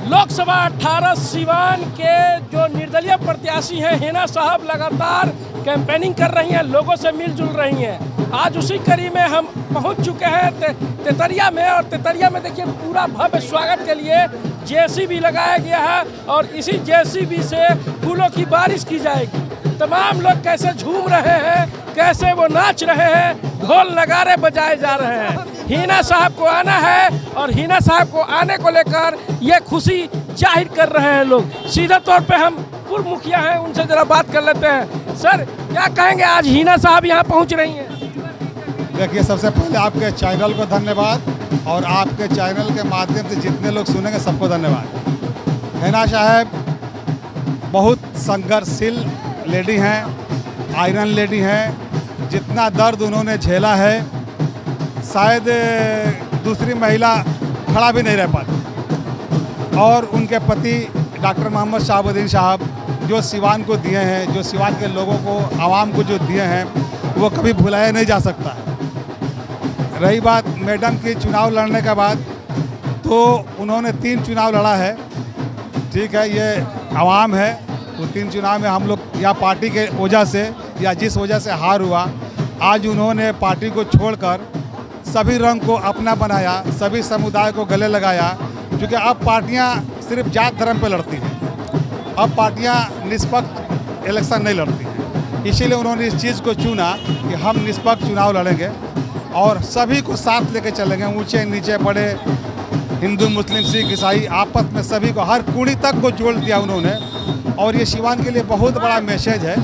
लोकसभा 18 सिवान के जो निर्दलीय प्रत्याशी हैं हिना साहब लगातार कैंपेनिंग कर रही हैं, लोगों से मिलजुल रही हैं। आज उसी कड़ी में हम पहुंच चुके हैं तेतरिया में, और तेतरिया में देखिए पूरा भव्य स्वागत के लिए जेसीबी लगाया गया है और इसी जेसीबी से फूलों की बारिश की जाएगी। तमाम लोग कैसे झूम रहे हैं, कैसे वो नाच रहे हैं, ढोल नगारे बजाए जा रहे हैं। हिना साहब को आना है और हिना साहब को आने को लेकर ये खुशी जाहिर कर रहे हैं लोग। सीधे तौर पे हम पूर्व मुखिया हैं, उनसे जरा बात कर लेते हैं। सर क्या कहेंगे, आज हिना साहब यहाँ पहुँच रही हैं? देखिए, सबसे पहले आपके चैनल को धन्यवाद और आपके चैनल के माध्यम से जितने लोग सुनेंगे सबको धन्यवाद। हिना साहब बहुत संघर्षशील लेडी हैं, आयरन लेडी हैं। जितना दर्द उन्होंने झेला है शायद दूसरी महिला खड़ा भी नहीं रह पाती। और उनके पति डॉक्टर मोहम्मद शहाबुद्दीन साहब जो सिवान को दिए हैं, जो सिवान के लोगों को, आवाम को जो दिए हैं, वो कभी भुलाया नहीं जा सकता है। रही बात मैडम की चुनाव लड़ने के बाद, तो उन्होंने 3 चुनाव लड़ा है, ठीक है, ये आवाम है। वो 3 चुनाव में हम लोग या पार्टी के वजह से या जिस वजह से हार हुआ, आज उन्होंने पार्टी को छोड़कर सभी रंग को अपना बनाया, सभी समुदाय को गले लगाया। क्योंकि अब पार्टियां सिर्फ जात धर्म पे लड़ती हैं, अब पार्टियां निष्पक्ष इलेक्शन नहीं लड़ती हैं। इसीलिए उन्होंने इस चीज़ को चुना कि हम निष्पक्ष चुनाव लड़ेंगे और सभी को साथ लेके चलेंगे। ऊंचे नीचे बड़े, हिंदू मुस्लिम सिख ईसाई, आपस में सभी को, हर कूड़ी तक को जोड़ दिया उन्होंने। और ये सिवान के लिए बहुत बड़ा मैसेज है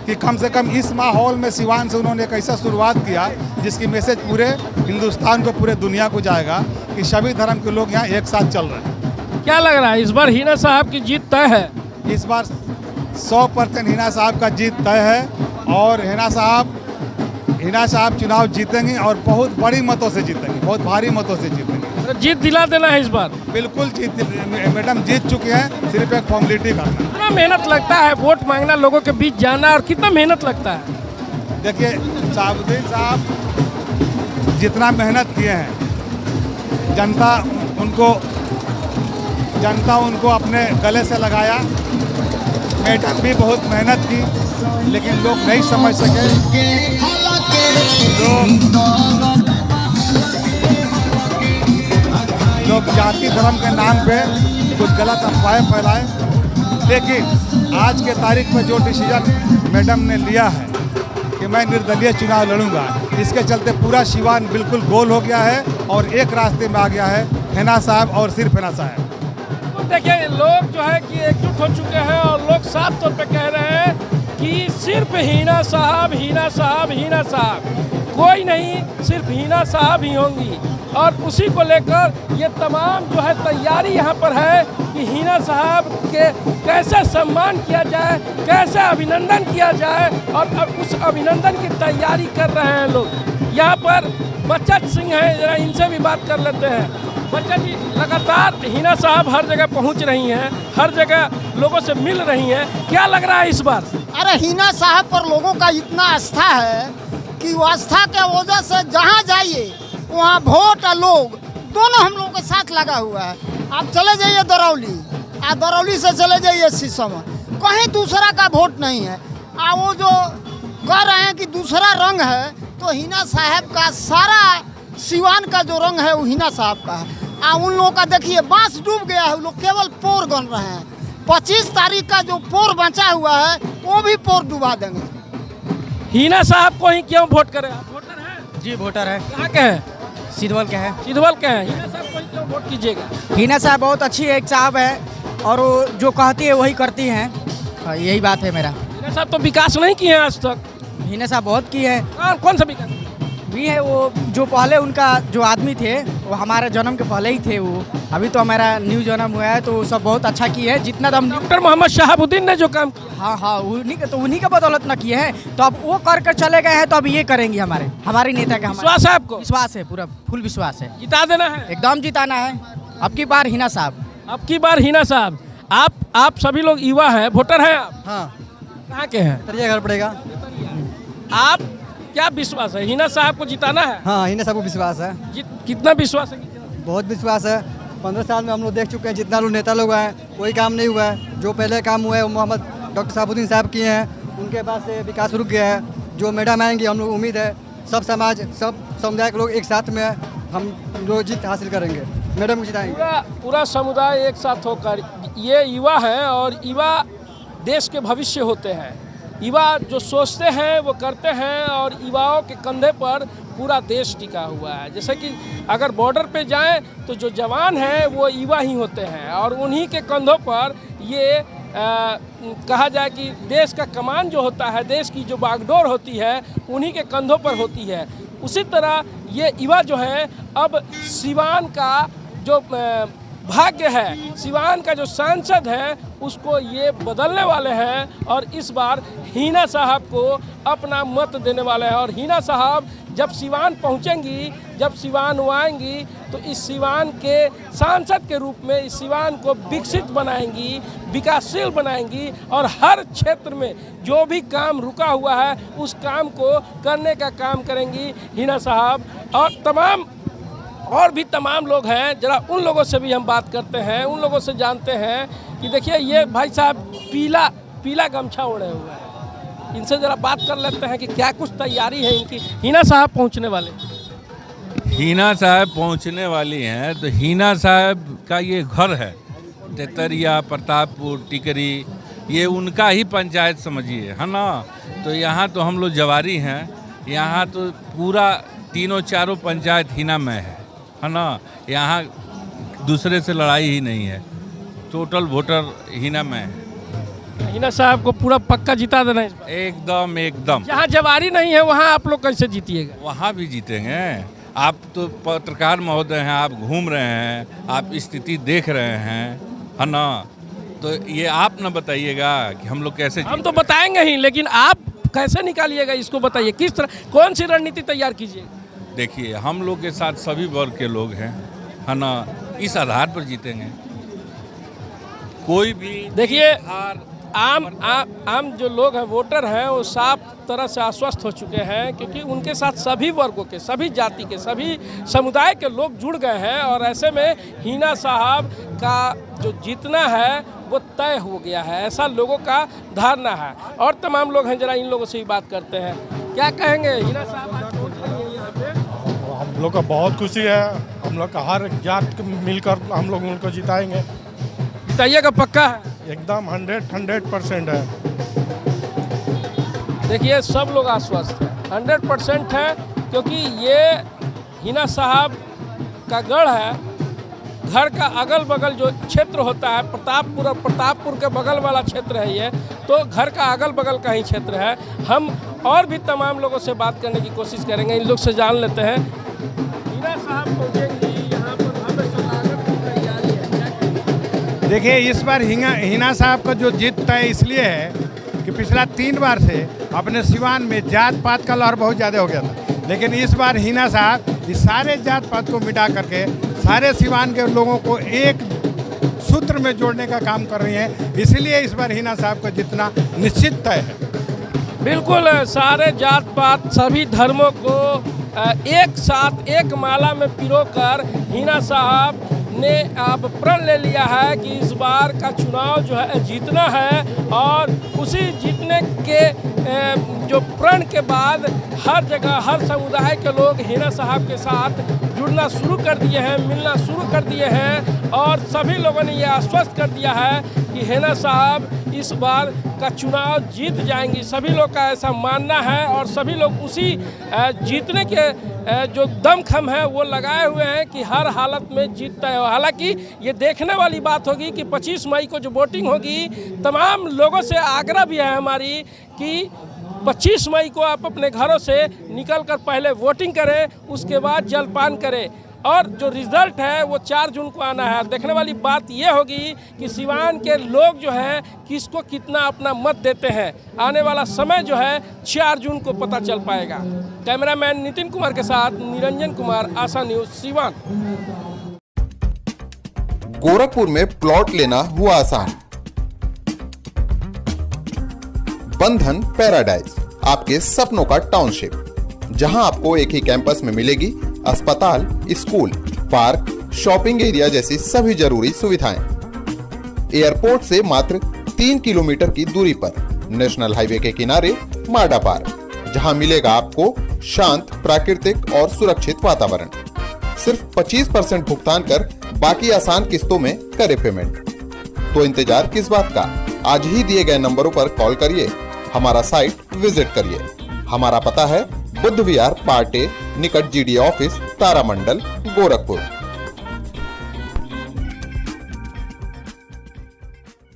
कि कम से कम इस माहौल में सिवान से उन्होंने एक ऐसा शुरुआत किया जिसकी मैसेज पूरे हिंदुस्तान को, पूरे दुनिया को जाएगा कि सभी धर्म के लोग यहाँ एक साथ चल रहे हैं। क्या लग रहा है, इस बार हिना साहब की जीत तय है? इस बार 100% हिना साहब का जीत तय है और हिना साहब चुनाव जीतेंगे और बहुत बड़ी मतों से जीतेंगे, बहुत भारी मतों से जीतेंगे। तो जीत दिला देना है इस बार? बिल्कुल मैडम जीत चुके हैं, सिर्फ एक फॉर्मेलिटी करना। कितना मेहनत लगता है वोट मांगना, लोगों के बीच जाना, और कितना मेहनत लगता है? देखिए, शहाबुद्दीन साहब जितना मेहनत किए हैं, जनता उनको अपने गले से लगाया। मैडम भी बहुत मेहनत की, लेकिन लोग नहीं समझ सके। लोग जाति धर्म के नाम पे कुछ गलत अफवाहें फैलाए, लेकिन आज के तारीख में जो डिसीजन मैडम ने लिया है कि मैं निर्दलीय चुनाव लड़ूंगा, इसके चलते पूरा सिवान बिल्कुल गोल हो गया है और एक रास्ते में आ गया है, हिना साहब और सिर्फ हिना साहब। तो देखिए, लोग जो है कि एकजुट हो चुके हैं और लोग साफ तौर पे कह रहे हैं कि सिर्फ हिना साहब, हिना साहब, हिना साहब, कोई नहीं, सिर्फ हिना साहब ही होंगी। और उसी को लेकर ये तमाम जो है तैयारी यहाँ पर है कि हिना साहब के कैसे सम्मान किया जाए, कैसे अभिनंदन किया जाए, और अब उस अभिनंदन की तैयारी कर रहे हैं लोग। यहाँ पर बच्चा सिंह हैं, जरा इनसे भी बात कर लेते हैं। बच्चा जी, लगातार हिना साहब हर जगह पहुँच रही हैं, हर जगह लोगों से मिल रही हैं, क्या लग रहा है इस बार? अरे हिना साहब पर लोगों का इतना आस्था है कि वो आस्था के वजह से जहाँ जाइए वहाँ वोट और लोग दोनों हम लोगों के साथ लगा हुआ है। आप चले जाइए दरौली, आप दरौली से चले जाइए शीशम, कहीं दूसरा का वोट नहीं है। वो जो कह रहे हैं कि दूसरा रंग है, तो हिना साहब का सारा सिवान का जो रंग है वो हिना साहब का है। उन लोगों का देखिए बांस डूब गया है, लोग केवल पोर गन रहे हैं। 25 तारीख का जो पोर बचा हुआ है वो भी पोर डुबा देंगे। हिना साहब को ही क्यों वोट करें? आप वोटर हैं? जी वोटर है। कहाँ के हैं? सिद्धवल के हैं। सिद्धवल के हैं। हिना साहब को ही क्यों वोट कीजिएगा? हिना साहब बहुत अच्छी एक साहब है और वो जो कहती है वही करती हैं, यही बात है मेरा। हिना साहब तो विकास नहीं किए हैं आज तक। हिना साहब बहुत की है। कौन सा विकास? भी है वो जो पहले उनका जो आदमी थे वो हमारे जन्म के पहले ही थे, वो अभी तो हमारा न्यू जन्म हुआ है, तो सब बहुत अच्छा किए है। जितना दम डॉक्टर मोहम्मद शहाबुद्दीन ने जो काम किया, हाँ उन्हीं का बदौलत न किए हैं, तो अब वो कर चले गए हैं, तो अब ये करेंगे। हमारे नेता का विश्वास है आपको? विश्वास है, पूरा फुल विश्वास है। जिता देना है? एकदम जिताना है। अब की बार हिना साहब। अब की बार हिना साहब। आप सभी लोग युवा हैं, वोटर हैं आप? हाँ। कहाँ के हैं? तेतरिया घर पड़ेगा। आप क्या विश्वास है, हिना साहब को जिताना है? हाँ, हिना साहब को विश्वास है। कितना विश्वास है? बहुत विश्वास है। 15 साल में हम लोग देख चुके हैं, जितना लोग नेता लोग आए कोई काम नहीं हुआ है। जो पहले काम हुआ है वो मोहम्मद डॉक्टर साहबुद्दीन साहब किए हैं, उनके बाद से विकास रुक गया है। जो मैडम आएंगी हम लोग उम्मीद है सब समाज सब समुदाय के लोग एक साथ में हम लोग जीत हासिल करेंगे, मैडम को जिताएंगे। पूरा समुदाय एक साथ होकर, ये युवा हैं और युवा देश के भविष्य होते हैं। युवा जो सोचते हैं वो करते हैं और युवाओं के कंधे पर पूरा देश टिका हुआ है। जैसे कि अगर बॉर्डर पे जाएं तो जो जवान हैं वो युवा ही होते हैं और उन्हीं के कंधों पर ये कहा जाए कि देश का कमान जो होता है, देश की जो बागडोर होती है उन्हीं के कंधों पर होती है। उसी तरह ये युवा जो हैं अब सिवान का जो भाग्य है, सिवान का जो सांसद है उसको ये बदलने वाले हैं और इस बार हिना साहब को अपना मत देने वाले हैं। और हिना साहब जब सिवान पहुंचेंगी, जब सिवान आएंगी तो इस सिवान के सांसद के रूप में इस सिवान को विकसित बनाएंगी, विकासशील बनाएंगी और हर क्षेत्र में जो भी काम रुका हुआ है उस काम को करने का काम करेंगी हिना साहब। और भी तमाम लोग हैं, जरा उन लोगों से भी हम बात करते हैं, उन लोगों से जानते हैं कि देखिए ये भाई साहब पीला गमछा ओढ़े हुए हैं, इनसे जरा बात कर लेते हैं कि क्या कुछ तैयारी है इनकी। हिना साहब पहुंचने वाले, हिना साहब पहुंचने वाली हैं तो हिना साहब का ये घर है तेतरिया, प्रतापपुर, टिकरी, ये उनका ही पंचायत समझिए, है ना। तो यहाँ तो हम लोग जवारी हैं, यहाँ तो पूरा तीनों चारों पंचायत हिना में है ना। यहाँ दूसरे से लड़ाई ही नहीं है, टोटल वोटर हिना में है। हिना साहब को पूरा पक्का जिता देना है। एकदम। जहाँ जवारी नहीं है वहाँ आप लोग कैसे जीतिएगा? वहाँ भी जीतेंगे। आप तो पत्रकार महोदय हैं, आप घूम रहे हैं, आप स्थिति देख रहे हैं, है ना। तो ये आप न बताइएगा कि हम लोग कैसे हम तो बताएंगे ही, लेकिन आप कैसे निकालिएगा इसको बताइए, किस तरह कौन सी रणनीति तैयार कीजिएगा? देखिए हम लोग के साथ सभी वर्ग के लोग हैं, है ना, इस आधार पर जीतेंगे। कोई भी देखिए आम जो लोग हैं, वोटर हैं, वो साफ तरह से आश्वस्त हो चुके हैं क्योंकि उनके साथ सभी वर्गों के, सभी जाति के, सभी समुदाय के लोग जुड़ गए हैं और ऐसे में हिना साहब का जो जीतना है वो तय हो गया है, ऐसा लोगों का धारणा है। और तमाम लोग हैं, जरा इन लोगों से ही बात करते हैं। क्या कहेंगे हिना साहब आज पहुंच रही है यहाँ पे? हम लोग का बहुत खुशी है, हम लोग का हर जात मिलकर हम लोग उनको जिताएंगे। जिताइएगा पक्का है? एकदम 100% है। देखिए सब लोग आश्वस्त हैं, 100% है क्योंकि ये हिना साहब का गढ़ है। घर का अगल बगल जो क्षेत्र होता है, प्रतापपुर और प्रतापपुर के बगल वाला क्षेत्र है ये, तो घर का अगल बगल का ही क्षेत्र है। हम और भी तमाम लोगों से बात करने की कोशिश करेंगे, इन लोग से जान लेते हैं। हिना साहब पहुँचेंगी यहाँ पर, भव्य स्वागत की तैयारी है, क्या कहेंगे? देखिए इस बार हिना साहब का जो जीत तय इसलिए है कि पिछला 3 बार से अपने सिवान में जात पात का लहर बहुत ज़्यादा हो गया था, लेकिन इस बार हिना साहब इस सारे जात पात को मिटा करके सारे सिवान के लोगों को एक सूत्र में जोड़ने का काम कर रही हैं, इसलिए इस बार हिना साहब का जितना निश्चित तय है। बिल्कुल, सारे जात पात सभी धर्मों को एक साथ एक माला में पिरोकर हिना साहब ने अब प्रण ले लिया है कि इस बार का चुनाव जो है जीतना है और उसी जीतने के जो प्रण के बाद हर जगह हर समुदाय के लोग हिना साहब के साथ जुड़ना शुरू कर दिए हैं, मिलना शुरू कर दिए हैं और सभी लोगों ने यह आश्वस्त कर दिया है कि हिना साहब इस बार का चुनाव जीत जाएंगी। सभी लोग का ऐसा मानना है और सभी लोग उसी जीतने के जो दमखम है वो लगाए हुए हैं कि हर हालत में जीतता है। हालांकि ये देखने वाली बात होगी कि 25 मई को जो वोटिंग होगी, तमाम लोगों से आग्रह भी है हमारी कि 25 मई को आप अपने घरों से निकलकर पहले वोटिंग करें, उसके बाद जलपान करें और जो रिज़ल्ट है वो 4 जून को आना है। देखने वाली बात ये होगी कि सिवान के लोग जो हैं किसको कितना अपना मत देते हैं। आने वाला समय जो है 4 जून को पता चल पाएगा। कैमरामैन नितिन कुमार के साथ निरंजन कुमार, आशा न्यूज़, सिवान। गोरखपुर में प्लॉट लेना हुआ आसान। बंधन पैराडाइज, आपके सपनों का टाउनशिप, जहां आपको एक ही कैंपस में मिलेगी अस्पताल, स्कूल, पार्क, शॉपिंग एरिया जैसी सभी जरूरी सुविधाएं। एयरपोर्ट से मात्र 3 किलोमीटर की दूरी पर नेशनल हाईवे के किनारे माडा पार्क, जहां मिलेगा आपको शांत, प्राकृतिक और सुरक्षित वातावरण। सिर्फ 25% भुगतान कर बाकी आसान किस्तों में करे पेमेंट। तो इंतजार किस बात का, आज ही दिए गए नंबरों पर कॉल करिए, हमारा साइट विजिट करिए। हमारा पता है बुद्ध विहार पार्टे निकट GDA ऑफिस, तारामंडल, गोरखपुर।